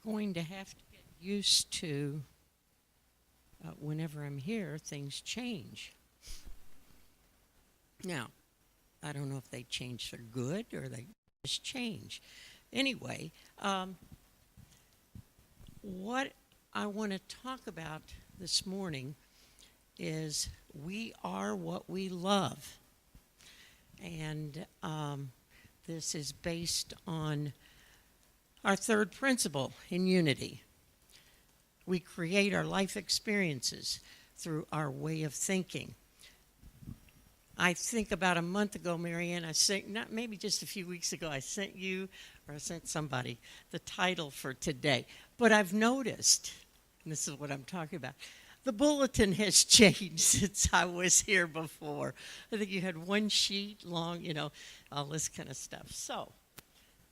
going to have to get used to whenever I'm here, things change. Now, I don't know if they change for good or they just change. Anyway, what I want to talk about this morning is we are what we love. And this is based on our third principle in unity. We create our life experiences through our way of thinking. I think about a month ago, Marianne, not maybe just a few weeks ago, I sent you, or I sent somebody, the title for today. But I've noticed, and this is what I'm talking about, the bulletin has changed since I was here before. I think you had one sheet long, all this kind of stuff. So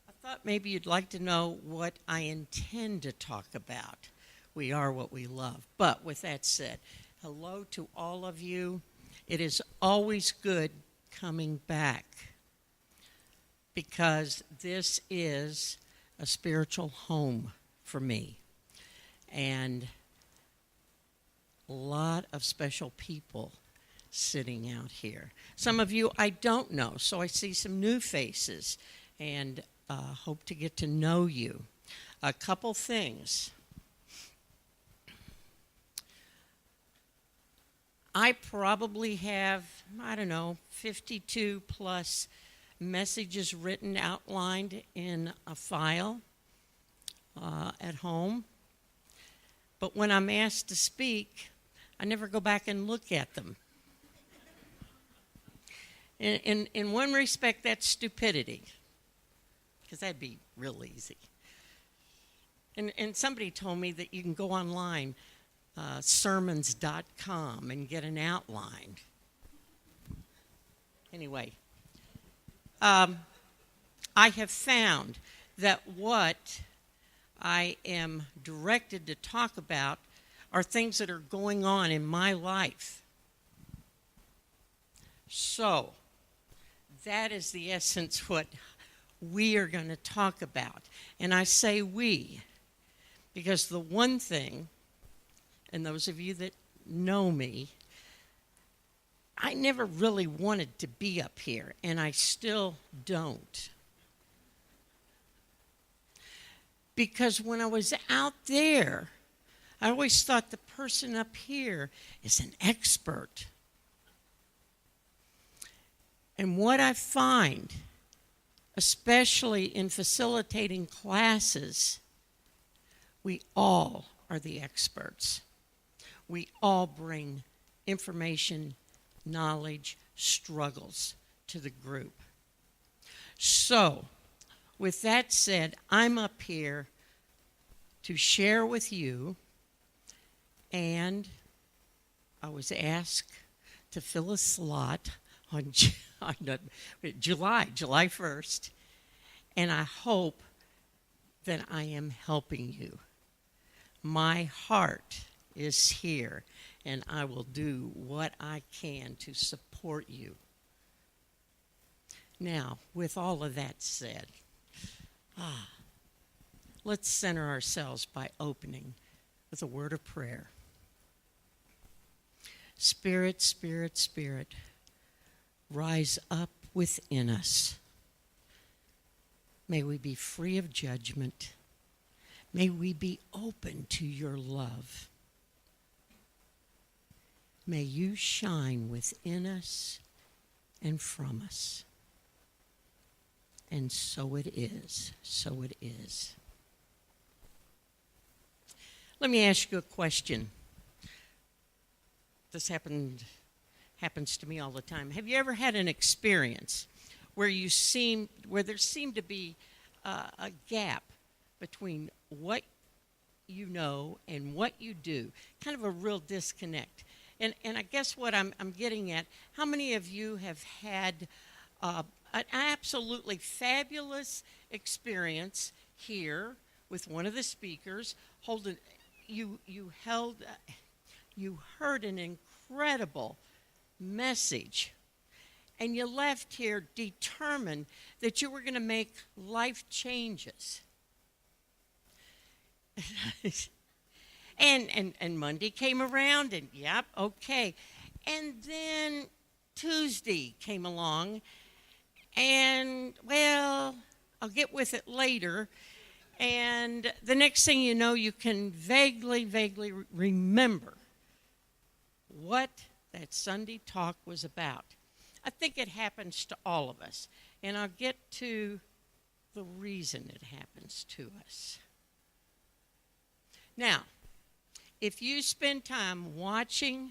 I thought maybe you'd like to know what I intend to talk about. We are what we love. But with that said, hello to all of you. It is always good coming back because this is a spiritual home for me. And a lot of special people sitting out here. Some of you I don't know, so I see some new faces and hope to get to know you. A couple things. I probably have, 52 plus messages written, outlined in a file at home. But when I'm asked to speak, I never go back and look at them. In one respect, that's stupidity, because that'd be real easy. And somebody told me that you can go online, sermons.com, and get an outline. Anyway, I have found that what I am directed to talk about are things that are going on in my life. So, that is the essence what we are going to talk about. And I say we, because the one thing, and those of you that know me, I never really wanted to be up here, and I still don't. Because when I was out there, I always thought the person up here is an expert. And what I find, especially in facilitating classes, we all are the experts. We all bring information, knowledge, struggles to the group. So, with that said, I'm up here to share with you, and I was asked to fill a slot on July 1st, and I hope that I am helping you. My heart is here, and I will do what I can to support you. Now, with all of that said, let's center ourselves by opening with a word of prayer. Spirit, Spirit, Spirit, rise up within us. May we be free of judgment. May we be open to your love. May you shine within us and from us. And so it is. So it is. Let me ask you a question. This happens to me all the time. Have you ever had an experience where there seemed to be a gap between what you know and what you do? Kind of a real disconnect. And I guess what I'm getting at, how many of you have had an absolutely fabulous experience here with one of the speakers? You heard an incredible message, and you left here determined that you were going to make life changes. And Monday came around, and yep, okay. And then Tuesday came along, and well, I'll get with it later. And the next thing you know, you can vaguely remember what that Sunday talk was about. I think it happens to all of us. And I'll get to the reason it happens to us. Now, if you spend time watching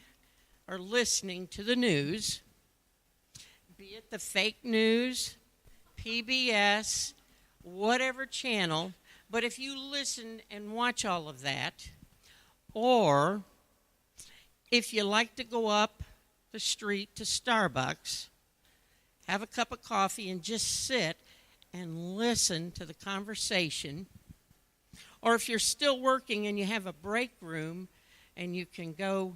or listening to the news, be it the fake news, PBS, whatever channel, but if you listen and watch all of that, or if you like to go up the street to Starbucks, have a cup of coffee and just sit and listen to the conversation, or if you're still working and you have a break room and you can go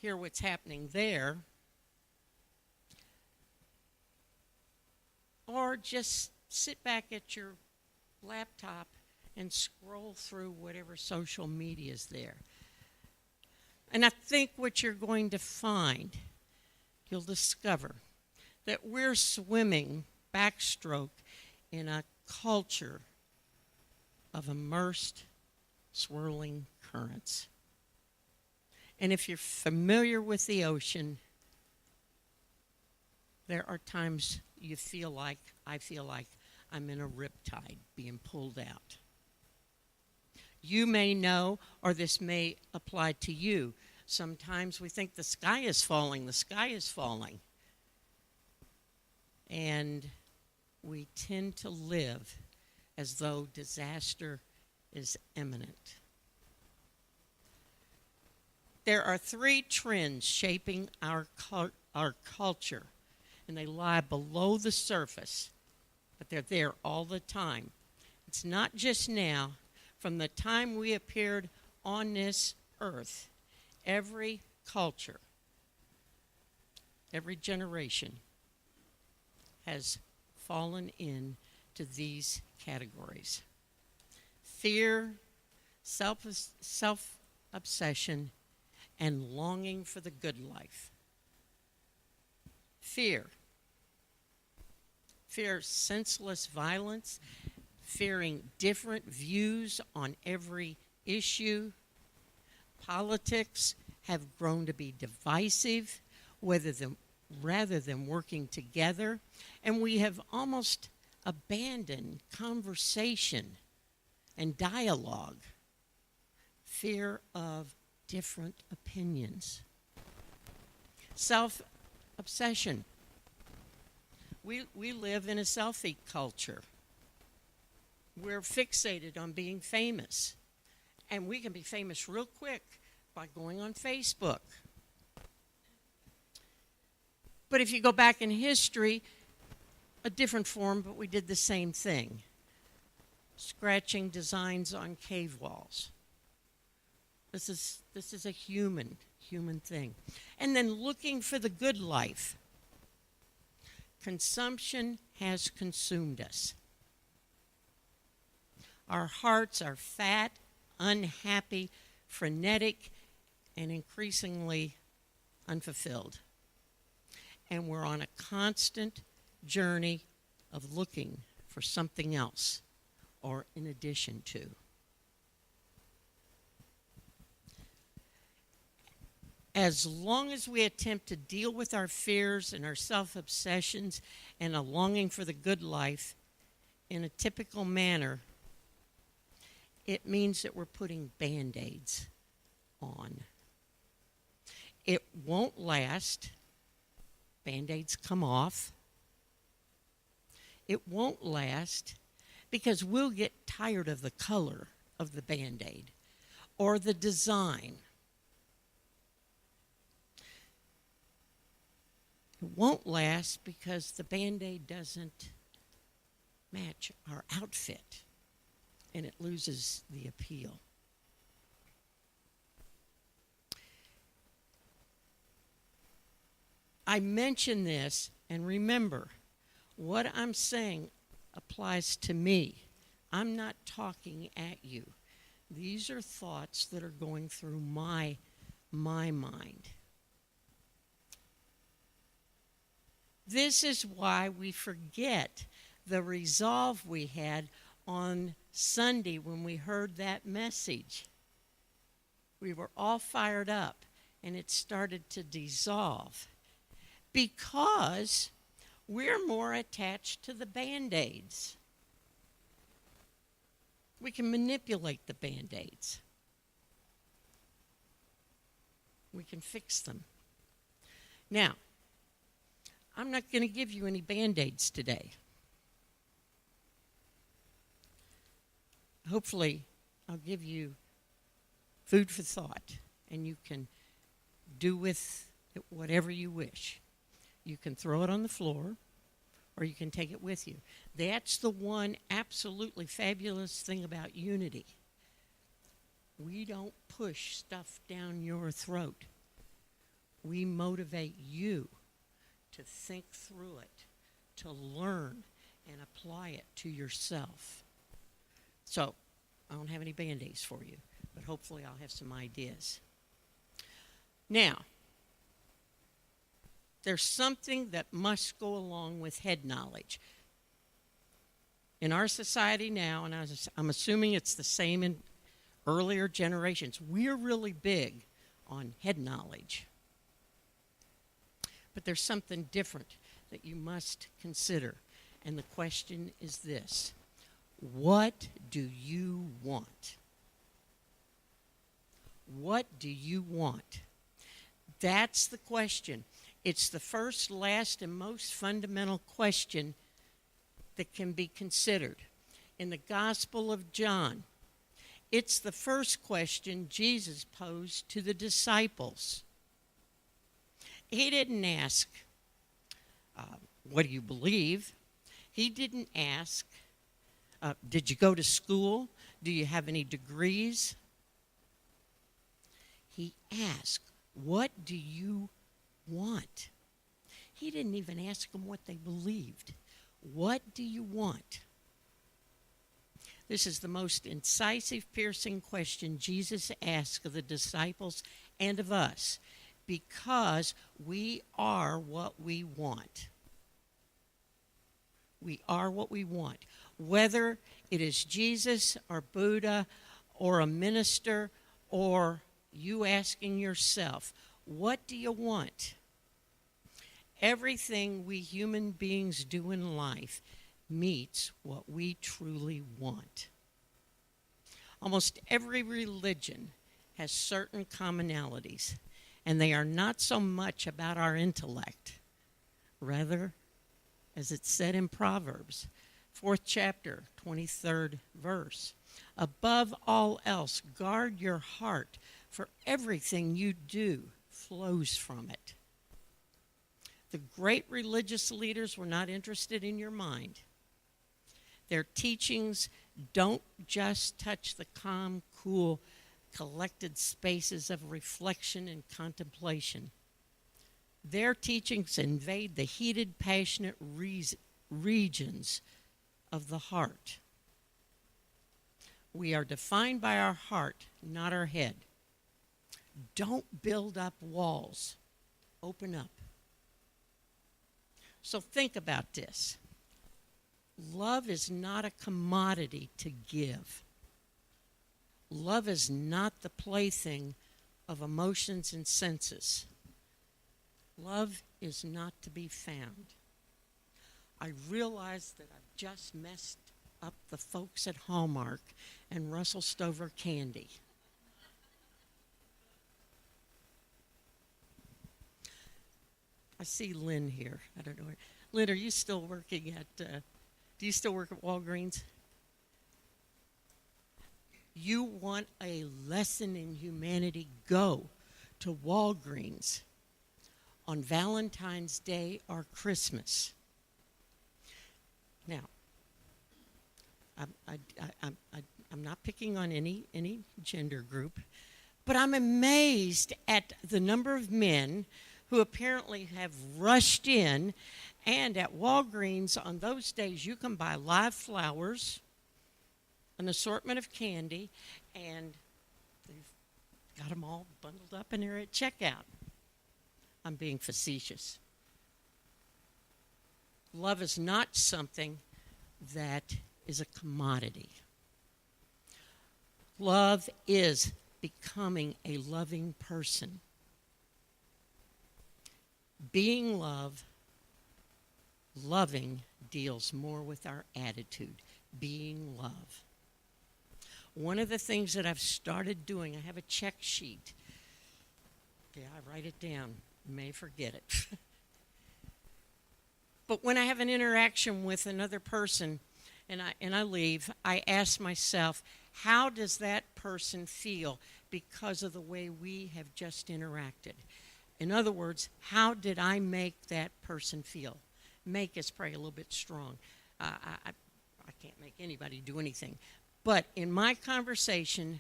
hear what's happening there, or just sit back at your laptop and scroll through whatever social media is there. And I think what you're going to find, you'll discover that we're swimming backstroke in a culture of immersed, swirling currents. And if you're familiar with the ocean, there are times I feel like I'm in a riptide being pulled out. You may know, or this may apply to you. Sometimes we think the sky is falling. And we tend to live as though disaster is imminent. There are 3 trends shaping our culture, and they lie below the surface, but they're there all the time. It's not just now. From the time we appeared on this earth, every culture, every generation has fallen into these categories: fear, self-obsession, and longing for the good life. Fear, senseless violence, fearing different views on every issue. Politics have grown to be divisive rather than working together, and we have almost abandoned conversation and dialogue. Fear of different opinions. Self-obsession. We live in a selfie culture. We're fixated on being famous. And we can be famous real quick by going on Facebook. But if you go back in history, a different form, but we did the same thing. Scratching designs on cave walls. This is a human thing. And then looking for the good life. Consumption has consumed us. Our hearts are fat, unhappy, frenetic, and increasingly unfulfilled. And we're on a constant journey of looking for something else or in addition to. As long as we attempt to deal with our fears and our self-obsessions and a longing for the good life in a typical manner, it means that we're putting Band-Aids on. It won't last. Band-Aids come off. It won't last because we'll get tired of the color of the Band-Aid or the design. It won't last because the Band-Aid doesn't match our outfit and it loses the appeal. I mention this, and remember, what I'm saying applies to me. I'm not talking at you. These are thoughts that are going through my mind. This is why we forget the resolve we had on Sunday when we heard that message. We were all fired up, and it started to dissolve because we're more attached to the Band-Aids. We can manipulate the Band-Aids. We can fix them. Now, I'm not going to give you any Band-Aids today. Hopefully, I'll give you food for thought, and you can do with it whatever you wish. You can throw it on the floor, or you can take it with you. That's the one absolutely fabulous thing about unity. We don't push stuff down your throat. We motivate you to think through it, to learn and apply it to yourself. So, I don't have any Band-Aids for you, but hopefully I'll have some ideas. Now, there's something that must go along with head knowledge. In our society now, and I'm assuming it's the same in earlier generations, we're really big on head knowledge. But there's something different that you must consider. And the question is this: what do you want? What do you want? That's the question. It's the first, last, and most fundamental question that can be considered. In the Gospel of John, it's the first question Jesus posed to the disciples. He didn't ask, what do you believe? He didn't ask, did you go to school? Do you have any degrees? He asked, what do you want? He didn't even ask them what they believed. What do you want? This is the most incisive, piercing question Jesus asked of the disciples and of us, because we are what we want. We are what we want. Whether it is Jesus or Buddha or a minister or you asking yourself, what do you want? Everything we human beings do in life meets what we truly want. Almost every religion has certain commonalities, and they are not so much about our intellect. Rather, as it's said in Proverbs, 4th chapter, 23rd verse, above all else, guard your heart, for everything you do flows from it. The great religious leaders were not interested in your mind. Their teachings don't just touch the calm, cool, collected spaces of reflection and contemplation. Their teachings invade the heated, passionate regions of the heart. We are defined by our heart, not our head. Don't build up walls. Open up. So think about this. Love is not a commodity to give. Love is not the plaything of emotions and senses. Love is not to be found. I realize that I've just messed up the folks at Hallmark and Russell Stover Candy. I see Lynn here. I don't know. Lynn, are you still working at, do you still work at Walgreens? You want a lesson in humanity? Go to Walgreens on Valentine's Day or Christmas. Now, I'm not picking on any gender group, but I'm amazed at the number of men who apparently have rushed in, and at Walgreens on those days you can buy live flowers, an assortment of candy, and they've got them all bundled up and they're at checkout. I'm being facetious. Love is not something that is a commodity. Love is becoming a loving person. Being loving deals more with our attitude. Being love. One of the things that I've started doing, I have a check sheet. Yeah, I write it down. You may forget it. But when I have an interaction with another person and I leave, I ask myself, how does that person feel because of the way we have just interacted? In other words, how did I make that person feel? Make is probably a little bit strong. I can't make anybody do anything. But in my conversation,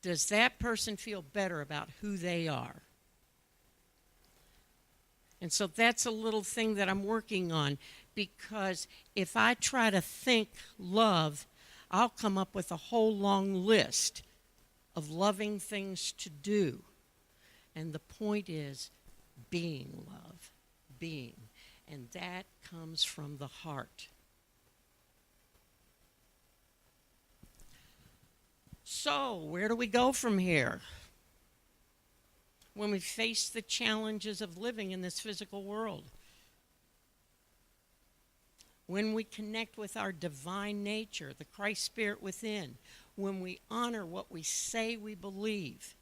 does that person feel better about who they are? And so that's a little thing that I'm working on, because if I try to think love, I'll come up with a whole long list of loving things to do. And the point is being love, being. And that comes from the heart. So, where do we go from here? When we face the challenges of living in this physical world. When we connect with our divine nature, the Christ Spirit within. When we honor what we say we believe.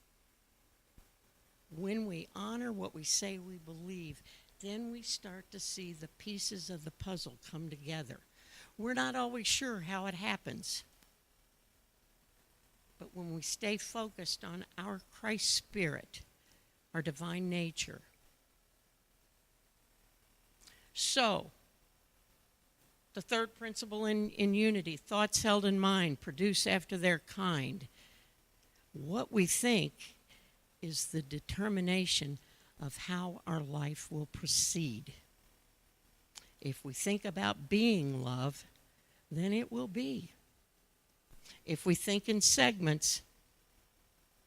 When we honor what we say we believe, then we start to see the pieces of the puzzle come together. We're not always sure how it happens. But when we stay focused on our Christ Spirit, our divine nature. So, the third principle in unity, thoughts held in mind, produce after their kind. What we think is the determination of how our life will proceed. If we think about being love, then it will be. If we think in segments,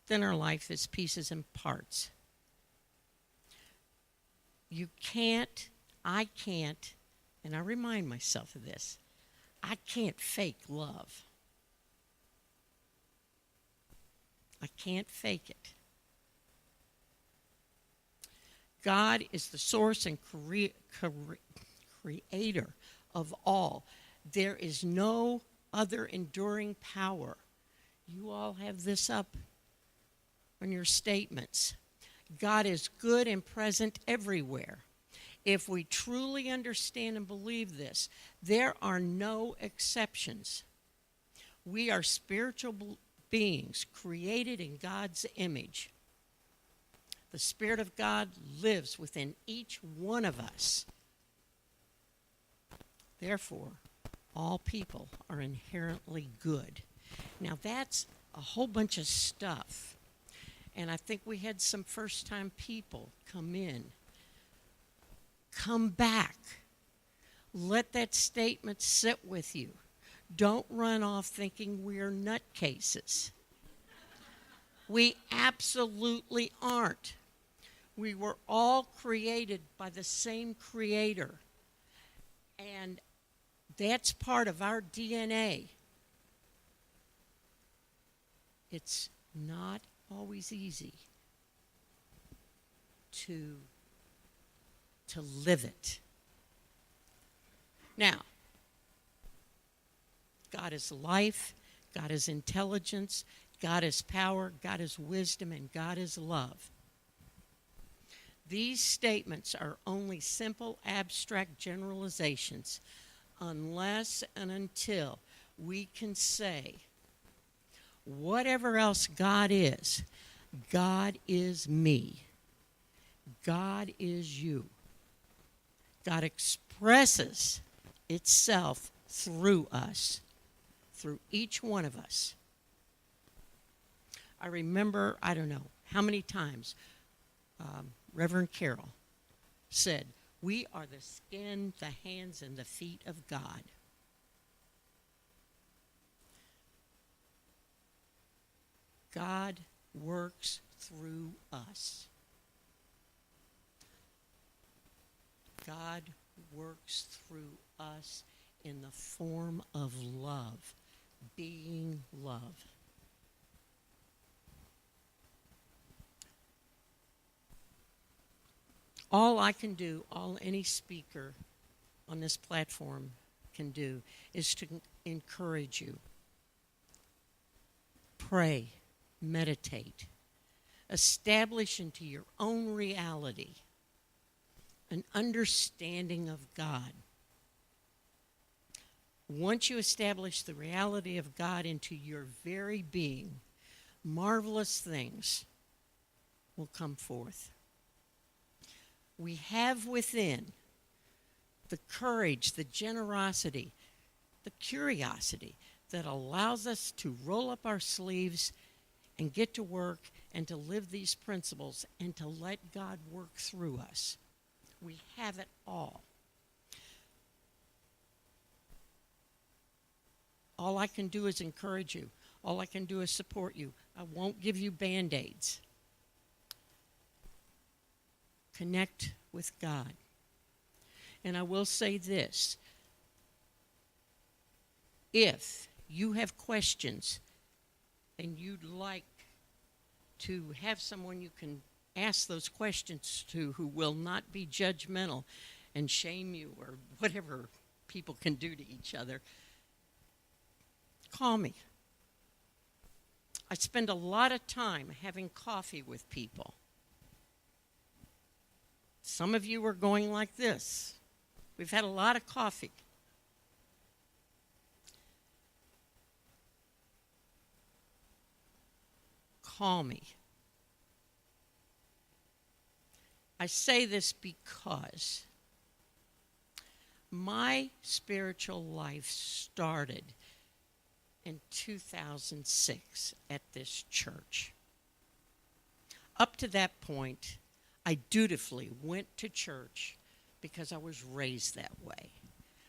then our life is pieces and parts. You can't, I can't, and I remind myself of this, I can't fake love. I can't fake it. God is the source and creator of all. There is no other enduring power. You all have this up on your statements. God is good and present everywhere. If we truly understand and believe this, there are no exceptions. We are spiritual beings created in God's image. The Spirit of God lives within each one of us. Therefore, all people are inherently good. Now, that's a whole bunch of stuff. And I think we had some first-time people come in. Come back. Let that statement sit with you. Don't run off thinking we're nutcases. We absolutely aren't. We were all created by the same Creator. And that's part of our DNA. It's not always easy to live it. Now, God is life, God is intelligence, God is power, God is wisdom, and God is love. These statements are only simple, abstract generalizations unless and until we can say, whatever else God is me. God is you. God expresses itself through us, through each one of us. I remember, I don't know how many times, Reverend Carroll said, we are the skin, the hands, and the feet of God. God works through us. God works through us in the form of love, being love. All I can do, all any speaker on this platform can do, is to encourage you. Pray, meditate, establish into your own reality an understanding of God. Once you establish the reality of God into your very being, marvelous things will come forth. We have within the courage, the generosity, the curiosity that allows us to roll up our sleeves and get to work and to live these principles and to let God work through us. We have it all. All I can do is encourage you. All I can do is support you. I won't give you Band-Aids. Connect with God. And I will say this. If you have questions and you'd like to have someone you can ask those questions to who will not be judgmental and shame you or whatever people can do to each other, call me. I spend a lot of time having coffee with people. Some of you are going like this. We've had a lot of coffee. Call me. I say this because my spiritual life started in 2006 at this church. Up to that point, I dutifully went to church because I was raised that way.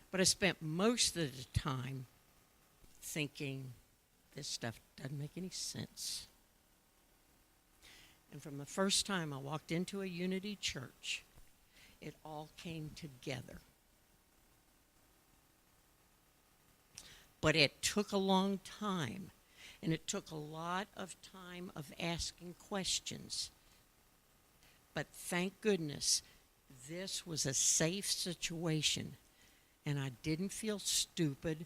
But I spent most of the time thinking, this stuff doesn't make any sense. And from the first time I walked into a Unity church, it all came together. But it took a long time, and it took a lot of time of asking questions. But thank goodness, this was a safe situation, and I didn't feel stupid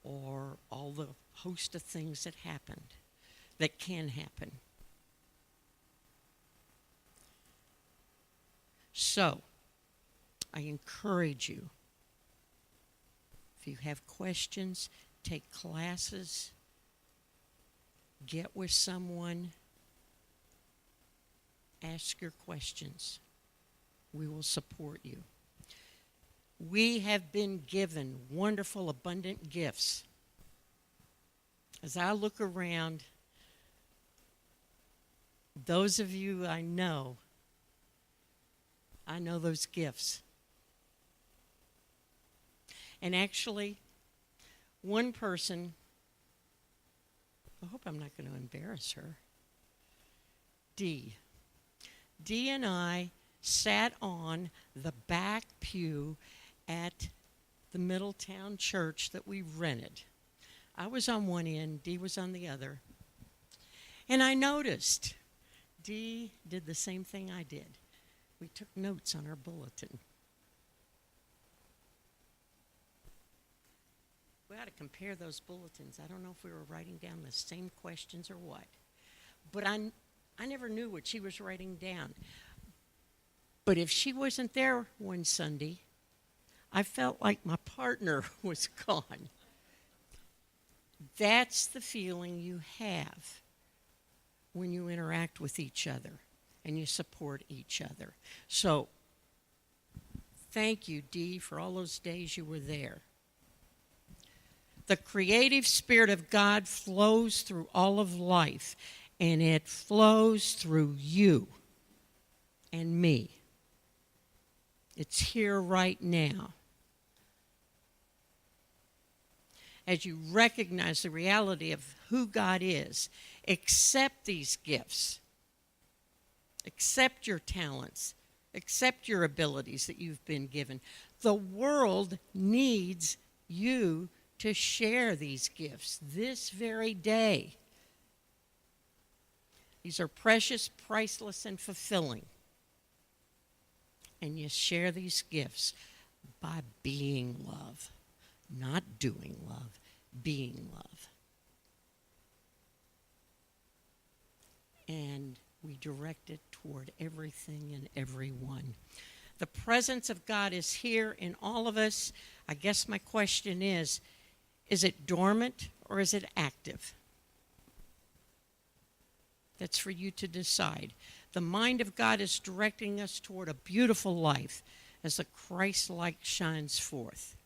or all the host of things that happened, that can happen. So, I encourage you, if you have questions, take classes, get with someone, ask your questions. We will support you. We have been given wonderful, abundant gifts. As I look around, those of you I know those gifts. And actually, one person, I hope I'm not going to embarrass her, Dee and I sat on the back pew at the Middletown church that we rented. I was on one end, Dee was on the other. And I noticed Dee did the same thing I did. We took notes on our bulletin. We ought to compare those bulletins. I don't know if we were writing down the same questions or what. But I never knew what she was writing down. But if she wasn't there one Sunday, I felt like my partner was gone. That's the feeling you have when you interact with each other and you support each other. So, thank you, Dee, for all those days you were there. The creative spirit of God flows through all of life, and it flows through you and me. It's here right now. As you recognize the reality of who God is. Accept these gifts. Accept your talents. Accept your abilities that you've been given. The world needs you to share these gifts this very day. These are precious, priceless, and fulfilling. And you share these gifts by being love, not doing love, being love. And we direct it toward everything and everyone. The presence of God is here in all of us. I guess my question is it dormant or is it active? That's for you to decide. The mind of God is directing us toward a beautiful life as the Christ-like shines forth.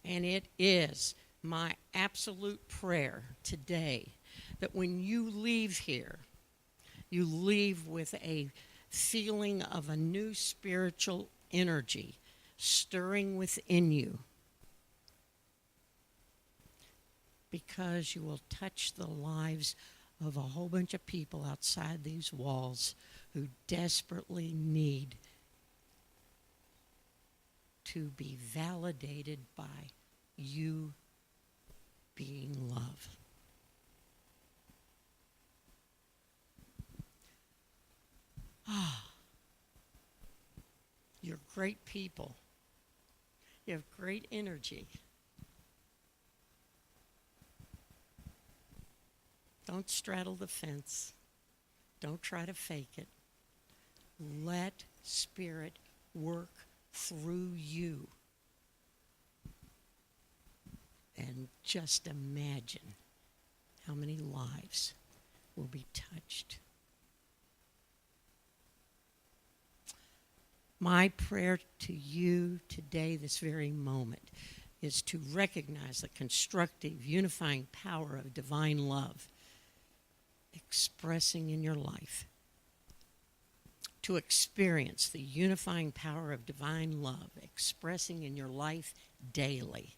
And it is my absolute prayer today that when you leave here, you leave with a feeling of a new spiritual energy stirring within you, because you will touch the lives of a whole bunch of people outside these walls who desperately need to be validated by you being love. You're great people. You have great energy. Don't straddle the fence. Don't try to fake it. Let Spirit work through you. And just imagine how many lives will be touched. My prayer to you today, this very moment, is to recognize the constructive, unifying power of divine love expressing in your life. To experience the unifying power of divine love expressing in your life daily.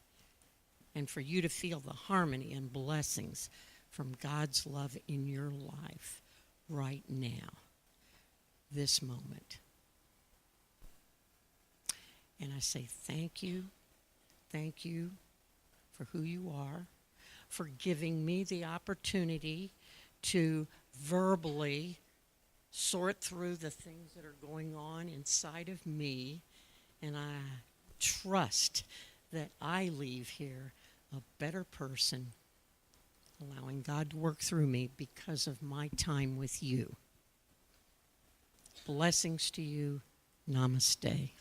And for you to feel the harmony and blessings from God's love in your life right now, this moment. And I say thank you for who you are, for giving me the opportunity to verbally sort through the things that are going on inside of me. And I trust that I leave here a better person, allowing God to work through me because of my time with you. Blessings to you. Namaste.